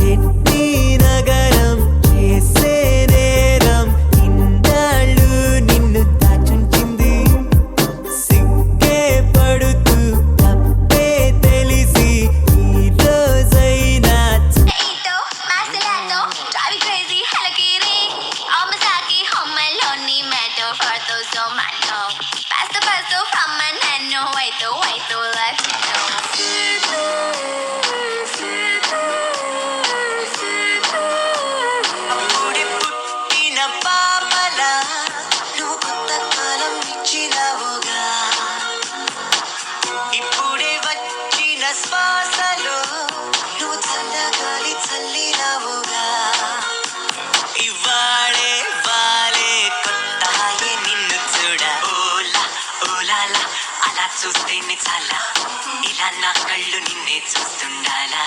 Sydney నగరం చేసే నేరం ఇన్నాళ్ళు నిన్ను దాచుంచింది. సిగ్గే పడుతూ తప్పే తెలిసి ఈ రోజైనా అప్పుడే పుట్టిన పాపలా నువ్వు కొత్త కాలం ఇచ్చినవుగా. ఇప్పుడే వచ్చిన శ్వాసలో నువ్వు చల్లగాలి చల్లినవుగా. ఇవాడే వాలే కొత్తాయే నిన్ను చూడ. ఓలా ఓలాలా అలా చూస్తేనే చాలా, ఇలా నా కళ్ళు నిన్నే చూస్తుండాలా.